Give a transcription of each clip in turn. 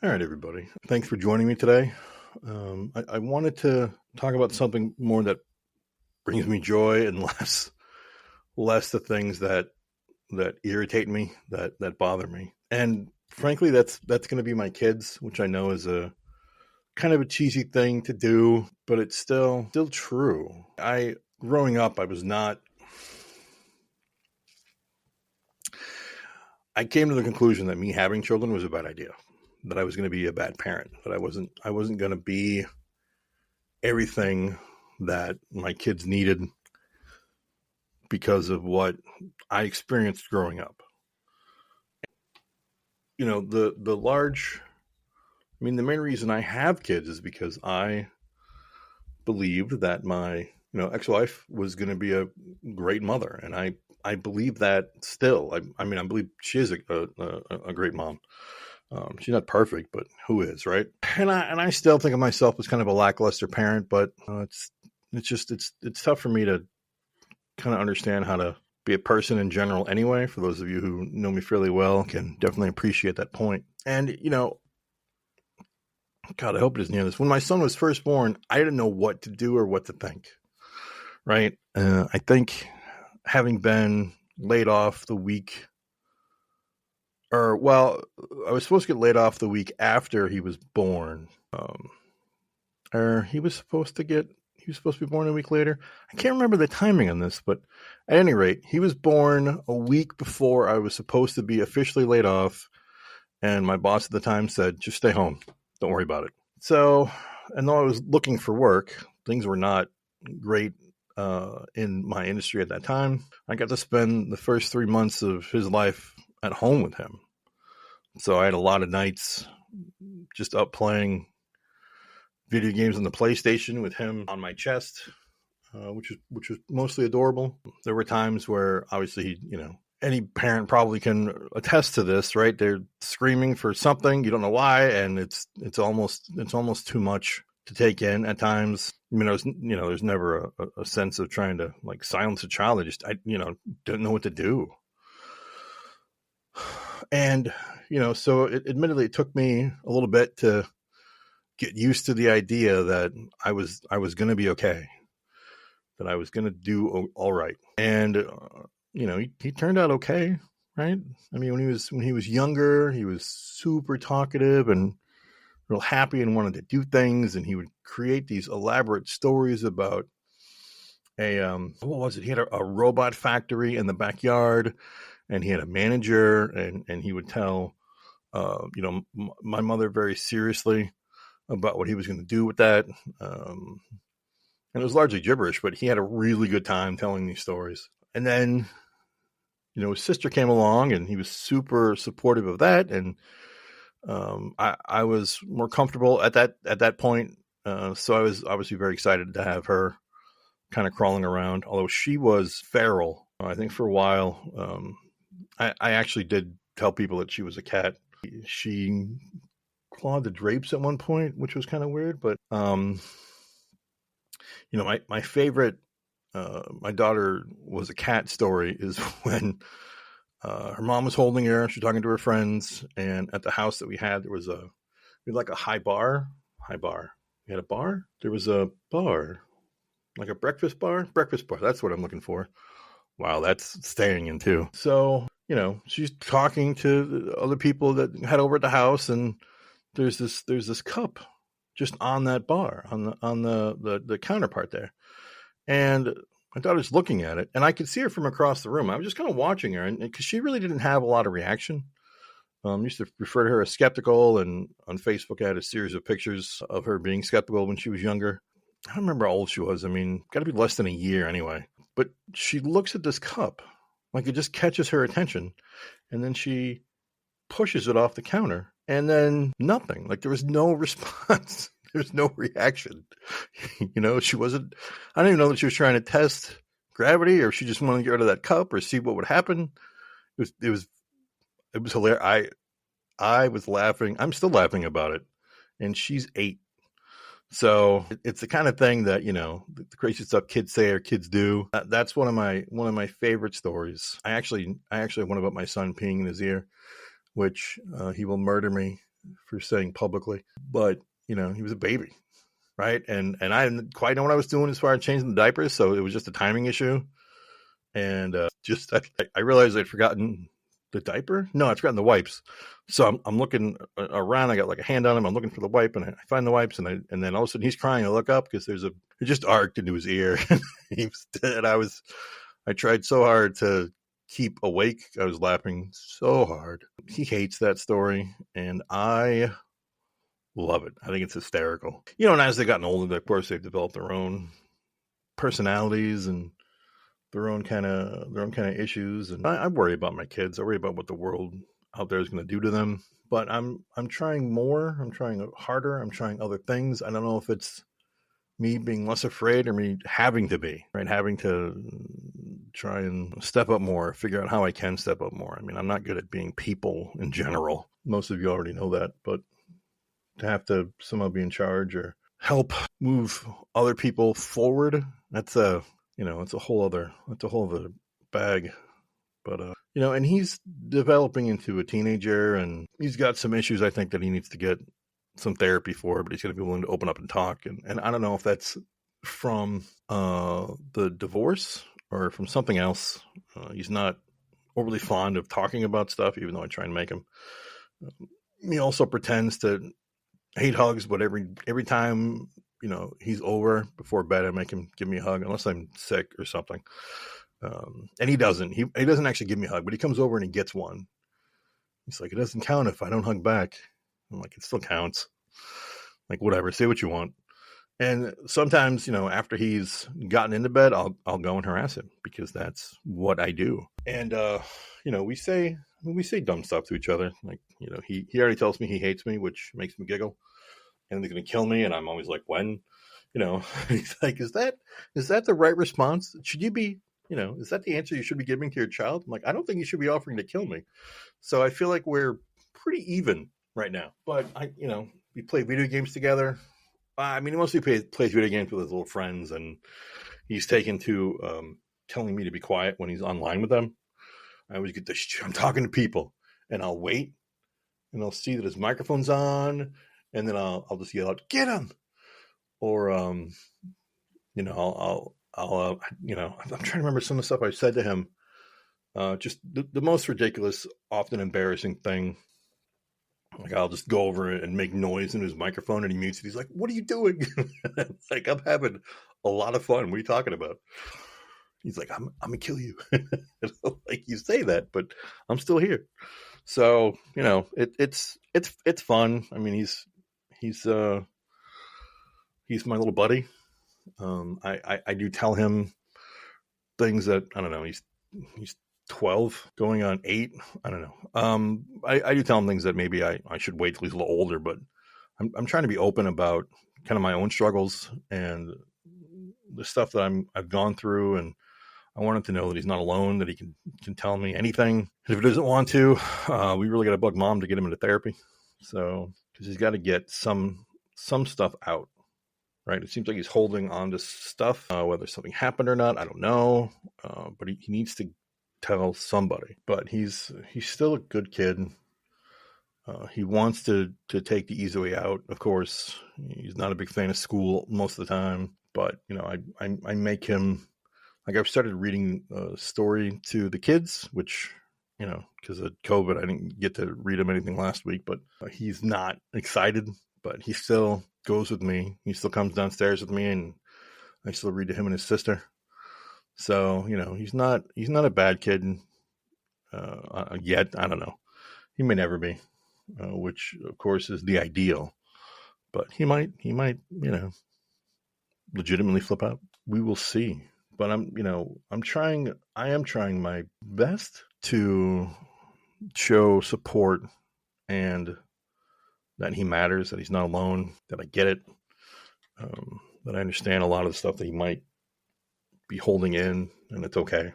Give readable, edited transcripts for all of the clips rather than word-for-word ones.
All right, everybody. Thanks for joining me today. I wanted to talk about something more that brings me joy and less the things that irritate me, that bother me. And frankly, that's going to be my kids, which I know is a kind of a cheesy thing to do, but it's still true. Growing up, I came to the conclusion that me having children was a bad idea. That I was going to be a bad parent. That I wasn't going to be everything that my kids needed because of what I experienced growing up. You know, the main reason I have kids is because I believed that my, ex-wife was going to be a great mother. And I believe that still. I believe she is a great mom. She's not perfect, but who is, right? And I still think of myself as kind of a lackluster parent, but it's tough for me to kind of understand how to be a person in general anyway. For those of you who know me fairly well can definitely appreciate that point. And, God, I hope it isn't near this. When my son was first born, I didn't know what to do or what to think, right? I think having been laid off the week I was supposed to get laid off the week after he was born. Or he was supposed to be born a week later. I can't remember the timing on this, but at any rate, he was born a week before I was supposed to be officially laid off. And my boss at the time said, just stay home. Don't worry about it. So, and though I was looking for work, things were not great in my industry at that time. I got to spend the first 3 months of his life at home with him. So I had a lot of nights just up playing video games on the PlayStation with him on my chest, which was mostly adorable. There were times where obviously, any parent probably can attest to this, right? They're screaming for something, you don't know why, and it's almost too much to take in at times. There's never a sense of trying to like silence a child. I don't know what to do. And, so admittedly, it took me a little bit to get used to the idea that I was going to be okay, that I was going to do all right. And, he turned out okay, right? I mean, when he was younger, he was super talkative and real happy and wanted to do things. And he would create these elaborate stories about what was it? He had a robot factory in the backyard, and he had a manager, and he would tell, my mother very seriously about what he was going to do with that. And it was largely gibberish, but he had a really good time telling these stories. And then, his sister came along, and he was super supportive of that. And I was more comfortable at that point. So I was obviously very excited to have her kind of crawling around, although she was feral. I think for a while, I actually did tell people that she was a cat. She clawed the drapes at one point, which was kind of weird. But, my favorite, my daughter was a cat story is when her mom was holding her. She was talking to her friends. And at the house that we had, we had like a high bar. We had a bar. There was a bar, like a breakfast bar. That's what I'm looking for. Wow, that's staying in too. So, she's talking to other people that had over at the house, and there's this cup just on that bar, on the counterpart there. And my daughter's looking at it, and I could see her from across the room. I was just kind of watching her, and because she really didn't have a lot of reaction. Used to refer to her as skeptical, and on Facebook I had a series of pictures of her being skeptical when she was younger. I don't remember how old she was. I mean, got to be less than a year anyway. But she looks at this cup, like it just catches her attention, and then she pushes it off the counter, and then nothing. Like there was no response. There's no reaction. She wasn't. I don't even know that she was trying to test gravity, or she just wanted to get rid of that cup or see what would happen. It was hilarious. I was laughing. I'm still laughing about it, and she's 8. So it's the kind of thing that, the crazy stuff kids say or kids do. That's one of my favorite stories. I actually have one about my son peeing in his ear, which he will murder me for saying publicly, but you know, he was a baby, right? And I didn't quite know what I was doing as far as changing the diapers, so it was just a timing issue. And I realized I'd forgotten the diaper. No, I'd forgotten the wipes. So I'm looking around. I got like a hand on him. I'm looking for the wipe, and I find the wipes, and then all of a sudden he's crying. I look up because it just arced into his ear. He was dead. I tried so hard to keep awake. I was laughing so hard. He hates that story, and I love it. I think it's hysterical. You know, and as they've gotten older, of course, they've developed their own personalities and their own kind of issues. And I worry about my kids. I worry about what the world out there is going to do to them. But I'm trying more. I'm trying harder. I'm trying other things. I don't know if it's me being less afraid or me having to be, right? Having to try and step up more, figure out how I can step up more. I mean, I'm not good at being people in general. Most of you already know that, but to have to somehow be in charge or help move other people forward, it's a whole other bag. But you know, and he's developing into a teenager, and he's got some issues I think that he needs to get some therapy for, but he's going to be willing to open up and talk. And I don't know if that's from the divorce or from something else. He's not overly fond of talking about stuff, even though I try and make him. He also pretends to hate hugs, but every time, you know, he's over before bed, I make him give me a hug unless I'm sick or something. And he doesn't. He doesn't actually give me a hug, but he comes over and he gets one. He's like, it doesn't count if I don't hug back. I'm like, it still counts. Like, whatever, say what you want. And sometimes, you know, after he's gotten into bed, I'll go and harass him because that's what I do. And you know, we say dumb stuff to each other. Like, you know, he already tells me he hates me, which makes me giggle. And he's gonna kill me, and I'm always like, when? You know, he's like, is that the right response? Should you be, you know, is that the answer you should be giving to your child? I'm like, I don't think you should be offering to kill me. So I feel like we're pretty even right now. But we play video games together. I mean, he mostly plays video games with his little friends, and he's taken to telling me to be quiet when he's online with them. I always get this, I'm talking to people, and I'll wait, and I'll see that his microphone's on, and then I'll just yell out, get him! Or, you know, I'm trying to remember some of the stuff I said to him. Just the most ridiculous, often embarrassing thing. Like, I'll just go over and make noise in his microphone, and he mutes it. He's like, what are you doing? It's like, I'm having a lot of fun. What are you talking about? He's like, I'm going to kill you. Like, you say that, but I'm still here. So, you know, it's fun. I mean, he's my little buddy. I do tell him things that, I don't know, he's 12 going on 8. I don't know. I do tell him things that maybe I should wait till he's a little older, but I'm trying to be open about kind of my own struggles and the stuff that I've gone through. And I want him to know that he's not alone, that he can tell me anything. And if he doesn't want to, we really got to bug mom to get him into therapy. So, cause he's got to get some stuff out. Right. It seems like he's holding on to stuff, whether something happened or not. I don't know. But he needs to tell somebody. But he's still a good kid. He wants to take the easy way out. Of course, he's not a big fan of school most of the time. But, you know, I make him, like, I've started reading a story to the kids, which, you know, because of COVID, I didn't get to read him anything last week. But he's not excited, but he still goes with me. He still comes downstairs with me, and I still read to him and his sister. So, you know, he's not a bad kid yet. I don't know. He may never be, which of course is the ideal. But he might, you know, legitimately flip out. We will see. But I am trying my best to show support and that he matters, that he's not alone, that I get it, that I understand a lot of the stuff that he might be holding in, and it's okay.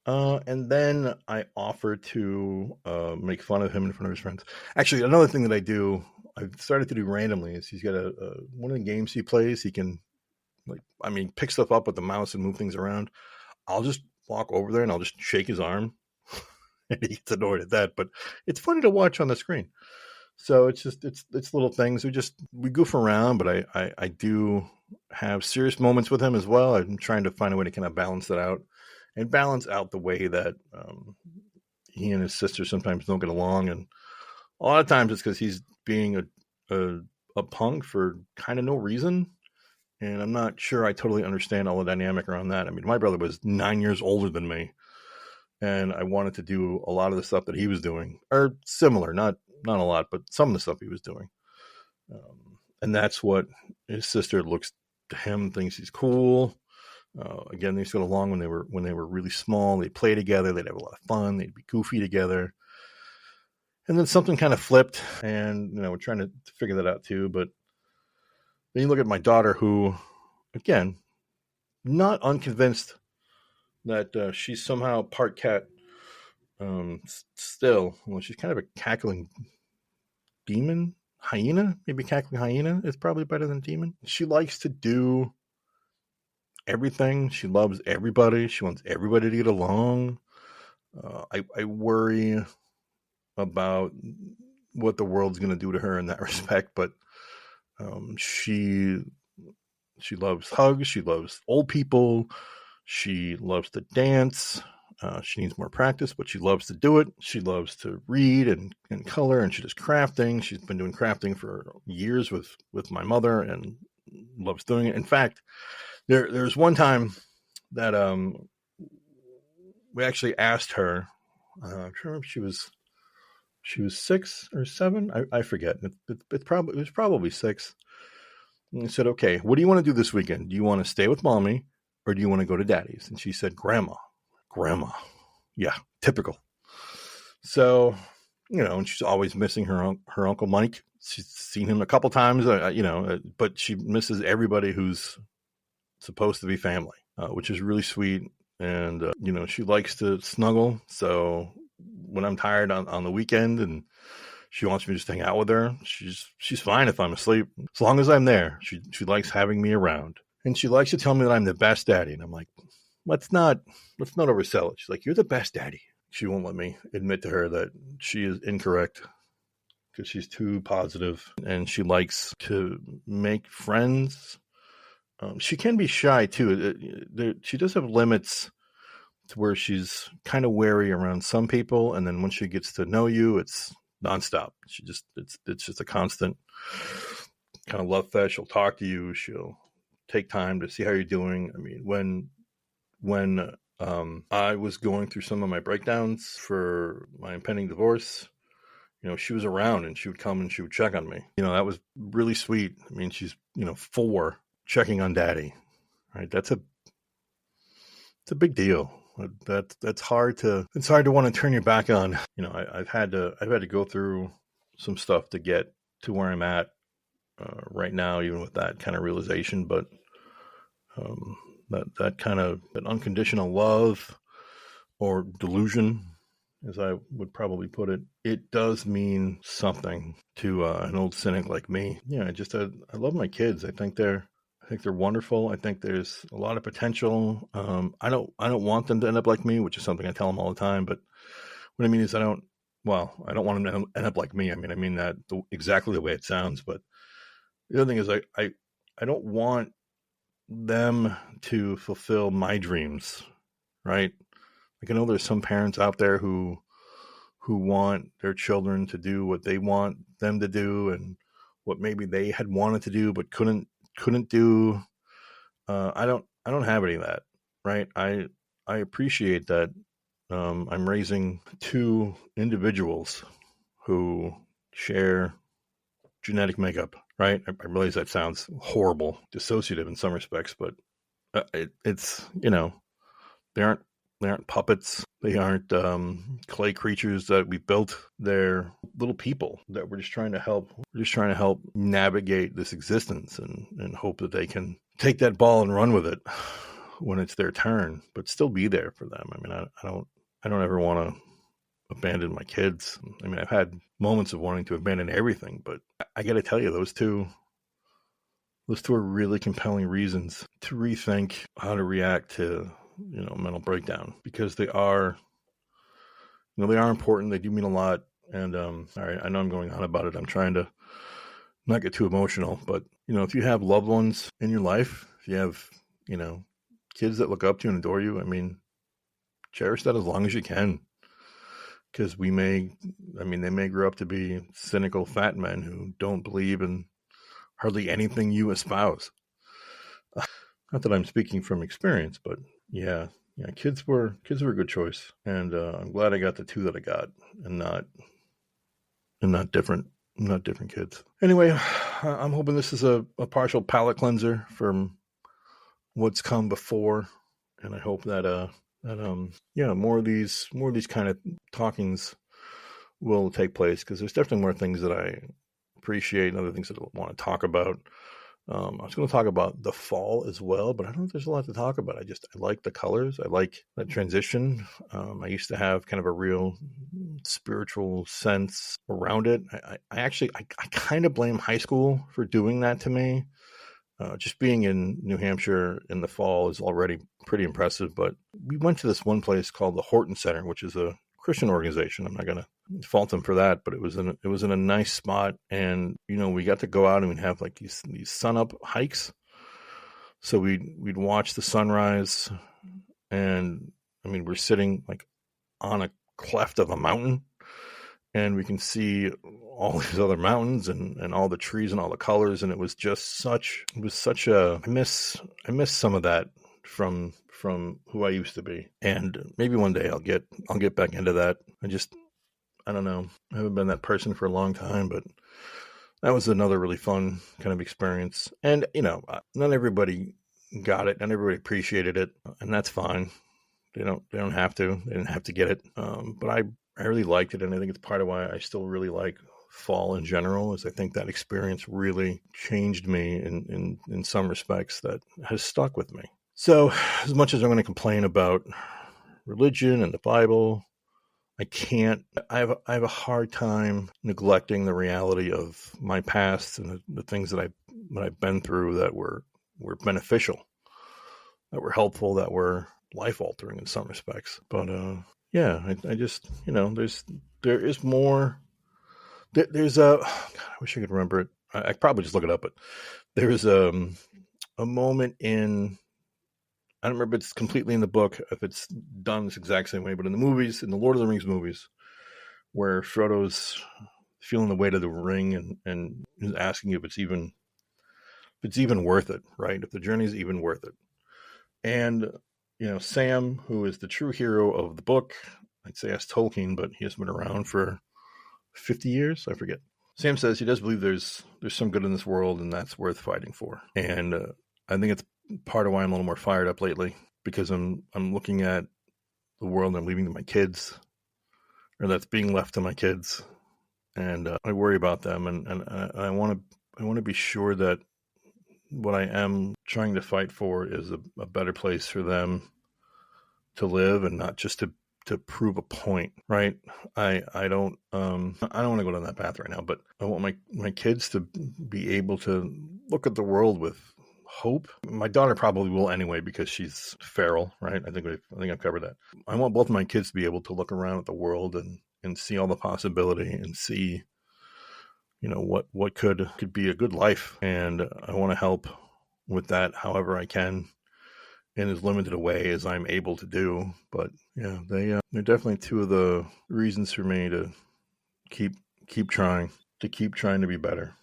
And then I offer to make fun of him in front of his friends. Actually, another thing that I've started to do randomly is he's got one of the games he plays, he can, pick stuff up with the mouse and move things around. I'll just walk over there and I'll just shake his arm. he gets annoyed at that, but it's funny to watch on the screen. So it's little things. We goof around, but I do have serious moments with him as well. I'm trying to find a way to kind of balance that out and balance out the way that he and his sister sometimes don't get along, and a lot of times it's because he's being a punk for kind of no reason. And I'm not sure I totally understand all the dynamic around that. I mean, my brother was 9 years older than me, and I wanted to do a lot of the stuff that he was doing, or similar, not a lot, but some of the stuff he was doing. And that's what his sister looks to him, thinks he's cool. Again, they used to get along when they were really small. They play together. They'd have a lot of fun. They'd be goofy together. And then something kind of flipped, and we're trying to figure that out too. But then you look at my daughter, who, again, not unconvinced that she's somehow part cat. Still, well, she's kind of a cackling demon, hyena. Maybe cackling hyena is probably better than demon. She likes to do everything. She loves everybody. She wants everybody to get along. I worry about what the world's going to do to her in that respect, but she loves hugs. She loves old people. She loves to dance. She needs more practice, but she loves to do it. She loves to read and color, and she does crafting. She's been doing crafting for years with my mother and loves doing it. In fact, there's one time that we actually asked her. I'm trying to remember if she was 6 or 7. I forget. It was probably 6. And I said, "Okay, what do you want to do this weekend? Do you want to stay with mommy, or do you want to go to daddy's?" And she said, "Grandma." Yeah, typical. So, and she's always missing her Uncle Mike. She's seen him a couple times, but she misses everybody who's supposed to be family, which is really sweet. And, she likes to snuggle. So when I'm tired on the weekend and she wants me to just hang out with her, she's fine if I'm asleep. As long as I'm there, she likes having me around. And she likes to tell me that I'm the best daddy. And I'm like, let's not oversell it. She's like, "You're the best daddy." She won't let me admit to her that she is incorrect because she's too positive, and she likes to make friends. She can be shy too. She does have limits to where she's kind of wary around some people, and then when she gets to know you, it's nonstop. It's just a constant kind of love fest. She'll talk to you. She'll take time to see how you're doing. I mean, when I was going through some of my breakdowns for my impending divorce, she was around and she would come and she would check on me. That was really sweet. I mean, she's 4, checking on daddy, right? It's a big deal. It's hard to want to turn your back on. I've had to go through some stuff to get to where I'm at right now, even with that kind of realization. But that kind of that unconditional love, or delusion, as I would probably put it, it does mean something to an old cynic like me. Yeah, I love my kids. I think they're wonderful. I think there's a lot of potential. I don't want them to end up like me, which is something I tell them all the time. But what I mean is I don't want them to end up like me. I mean that exactly the way it sounds. But the other thing is I don't want them to fulfill my dreams, right? Like, I know there's some parents out there who want their children to do what they want them to do, and what maybe they had wanted to do but couldn't do. I don't have any of that, right? I appreciate that. I'm raising 2 individuals who share genetic makeup, right? I realize that sounds horrible, dissociative in some respects, but it's they aren't puppets. They aren't clay creatures that we built. They're little people that we're just trying to help. We're just trying to help navigate this existence and hope that they can take that ball and run with it when it's their turn, but still be there for them. I mean, I don't ever want to abandon my kids. I mean, I've had moments of wanting to abandon everything, but I got to tell you, those two are really compelling reasons to rethink how to react to mental breakdown, because they are they are important. They do mean a lot. And all right, I know I'm going on about it. I'm trying to not get too emotional, but if you have loved ones in your life, if you have, kids that look up to you and adore you, I mean, cherish that as long as you can, because they may grow up to be cynical fat men who don't believe in hardly anything you espouse. Not that I'm speaking from experience, but yeah, kids were a good choice, and I'm glad I got the two that I got, and not different kids. Anyway, I'm hoping this is a partial palate cleanser from what's come before, and I hope that more of these kind of talkings will take place, because there's definitely more things that I appreciate and other things that I want to talk about. I was going to talk about the fall as well, but I don't know if there's a lot to talk about. I like the colors. I like that transition. I used to have kind of a real spiritual sense around it. I kind of blame high school for doing that to me. Just being in New Hampshire in the fall is already pretty impressive, but we went to this one place called the Horton Center, which is a Christian organization. I'm not going to fault them for that, but it was in a nice spot, and we got to go out and we'd have like these sun up hikes. So we'd watch the sunrise, and I mean, we're sitting like on a cleft of a mountain, and we can see all these other mountains and all the trees and all the colors, and it was such a I miss some of that from who I used to be, and maybe one day I'll get back into that. I don't know, I haven't been that person for a long time, but that was another really fun kind of experience. And not everybody got it, not everybody appreciated it, and that's fine. They didn't have to get it, but I really liked it, and I think it's part of why I still really like fall in general, is I think that experience really changed me in some respects that has stuck with me. So as much as I'm going to complain about religion and the Bible, I have a hard time neglecting the reality of my past and the things that I've been through that were beneficial, that were helpful, that were life altering in some respects. But I just, there is more. There's God, I wish I could remember it. I probably just look it up, but there is a moment in, I don't remember if it's completely in the book, if it's done this exact same way, but in the movies, in the Lord of the Rings movies, where Frodo's feeling the weight of the ring and is asking if it's even worth it, right? If the journey is even worth it. And, Sam, who is the true hero of the book, I'd say ask Tolkien, but he has been around for 50 years, I forget. Sam says he does believe there's some good in this world, and that's worth fighting for. And I think it's part of why I'm a little more fired up lately, because I'm looking at the world I'm leaving to my kids, or that's being left to my kids, and I worry about them, and I want to be sure that what I am trying to fight for is a better place for them to live, and not just to prove a point, right? I don't want to go down that path right now, but I want my kids to be able to look at the world with hope. My daughter probably will anyway, because she's feral, right? I think I've covered that. I want both of my kids to be able to look around at the world and see all the possibility, and see what could be a good life. And I want to help with that however I can, in as limited a way as I'm able to do. But yeah, they're definitely two of the reasons for me to keep trying to be better.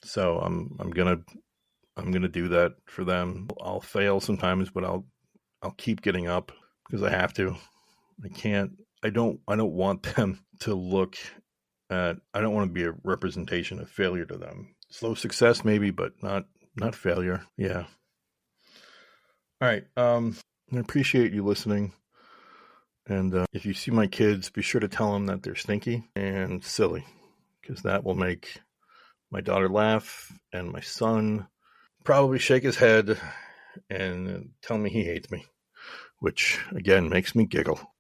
So I'm gonna do that for them. I'll fail sometimes, but I'll keep getting up, because I have to. I don't want them to look at, I don't want to be a representation of failure to them. Slow success maybe, but not failure. Yeah. All right. I appreciate you listening. And if you see my kids, be sure to tell them that they're stinky and silly, because that will make my daughter laugh, and my son probably shake his head and tell me he hates me, which again makes me giggle.